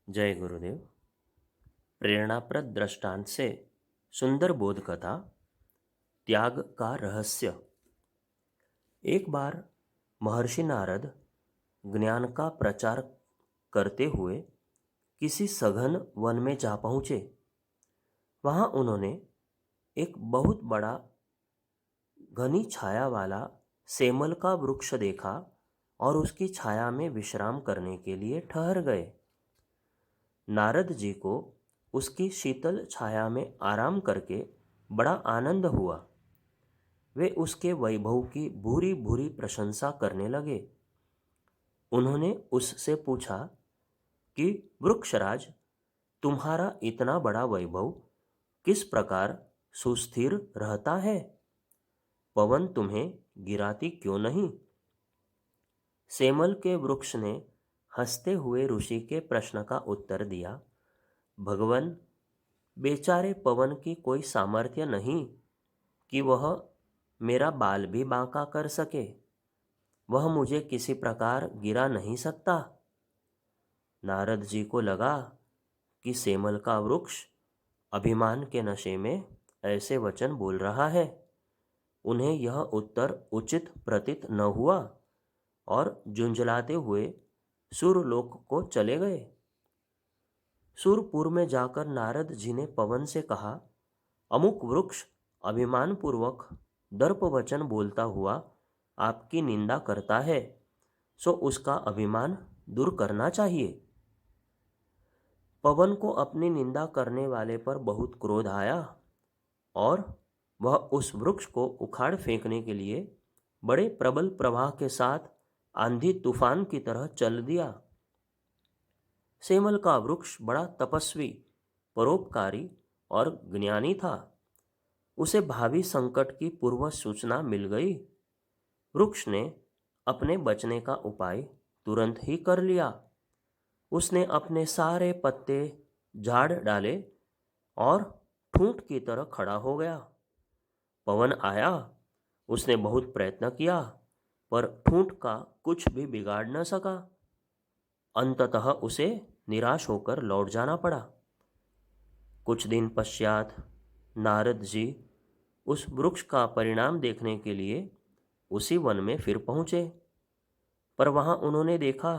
जय गुरुदेव। प्रेरणाप्रद दृष्टांत से सुंदर बोध कथा, त्याग का रहस्य। एक बार महर्षि नारद ज्ञान का प्रचार करते हुए किसी सघन वन में जा पहुँचे। वहाँ उन्होंने एक बहुत बड़ा घनी छाया वाला सेमल का वृक्ष देखा और उसकी छाया में विश्राम करने के लिए ठहर गए। नारद जी को उसकी शीतल छाया में आराम करके बड़ा आनंद हुआ। वे उसके वैभव की भूरी भूरी प्रशंसा करने लगे। उन्होंने उससे पूछा कि वृक्षराज, तुम्हारा इतना बड़ा वैभव किस प्रकार सुस्थिर रहता है? पवन तुम्हें गिराती क्यों नहीं? सेमल के वृक्ष ने हंसते हुए ऋषि के प्रश्न का उत्तर दिया, भगवान, बेचारे पवन की कोई सामर्थ्य नहीं कि वह मेरा बाल भी बांका कर सके। वह मुझे किसी प्रकार गिरा नहीं सकता। नारद जी को लगा कि सेमल का वृक्ष अभिमान के नशे में ऐसे वचन बोल रहा है। उन्हें यह उत्तर उचित प्रतीत न हुआ और झुंझलाते हुए सुरलोक को चले गए। सुरपुर में जाकर नारद जी ने पवन से कहा, अमुक वृक्ष अभिमान पूर्वक दर्प वचन बोलता हुआ आपकी निंदा करता है, सो उसका अभिमान दूर करना चाहिए। पवन को अपनी निंदा करने वाले पर बहुत क्रोध आया और वह उस वृक्ष को उखाड़ फेंकने के लिए बड़े प्रबल प्रवाह के साथ आंधी तूफान की तरह चल दिया। सेमल का वृक्ष बड़ा तपस्वी, परोपकारी और ज्ञानी था। उसे भावी संकट की पूर्व सूचना मिल गई। वृक्ष ने अपने बचने का उपाय तुरंत ही कर लिया। उसने अपने सारे पत्ते झाड़ डाले और ठूंठ की तरह खड़ा हो गया। पवन आया, उसने बहुत प्रयत्न किया, पर ठूंठ का कुछ भी बिगाड़ न सका। अंततः उसे निराश होकर लौट जाना पड़ा। कुछ दिन पश्चात नारद जी उस वृक्ष का परिणाम देखने के लिए उसी वन में फिर पहुंचे, पर वहां उन्होंने देखा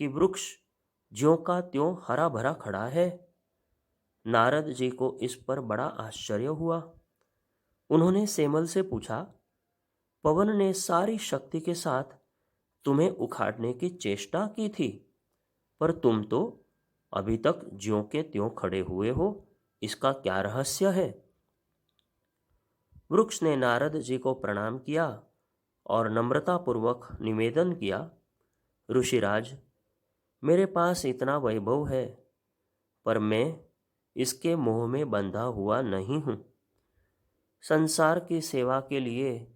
कि वृक्ष ज्यों का त्यों हरा भरा खड़ा है। नारद जी को इस पर बड़ा आश्चर्य हुआ। उन्होंने सेमल से पूछा, पवन ने सारी शक्ति के साथ तुम्हें उखाड़ने की चेष्टा की थी, पर तुम तो अभी तक ज्यों के त्यों खड़े हुए हो, इसका क्या रहस्य है? वृक्ष ने नारद जी को प्रणाम किया और नम्रतापूर्वक निवेदन किया, ऋषिराज, मेरे पास इतना वैभव है, पर मैं इसके मोह में बंधा हुआ नहीं हूँ। संसार की सेवा के लिए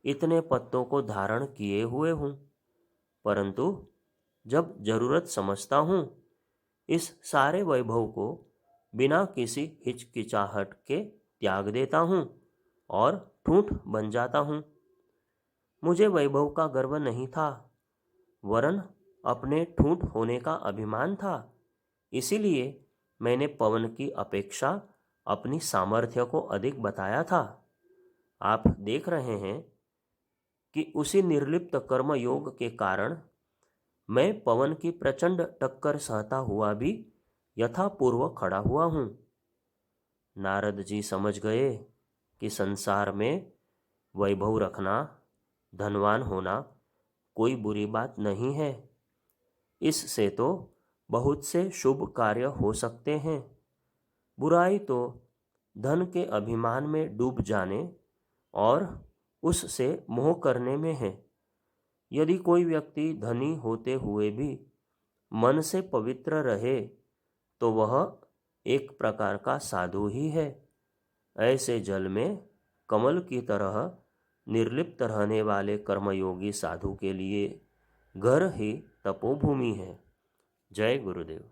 इतने पत्तों को धारण किए हुए हूँ, परंतु जब जरूरत समझता हूँ, इस सारे वैभव को बिना किसी हिचकिचाहट के त्याग देता हूँ और ठूंठ बन जाता हूँ। मुझे वैभव का गर्व नहीं था, वरन अपने ठूंठ होने का अभिमान था। इसीलिए मैंने पवन की अपेक्षा अपनी सामर्थ्य को अधिक बताया था। आप देख रहे हैं कि उसी निर्लिप्त कर्म योग के कारण मैं पवन की प्रचंड टक्कर सहता हुआ भी यथापूर्व खड़ा हुआ हूँ। नारद जी समझ गए कि संसार में वैभव रखना, धनवान होना कोई बुरी बात नहीं है। इससे तो बहुत से शुभ कार्य हो सकते हैं। बुराई तो धन के अभिमान में डूब जाने और उससे मोह करने में है। यदि कोई व्यक्ति धनी होते हुए भी मन से पवित्र रहे, तो वह एक प्रकार का साधु ही है। ऐसे जल में कमल की तरह निर्लिप्त रहने वाले कर्मयोगी साधु के लिए घर ही तपोभूमि है। जय गुरुदेव।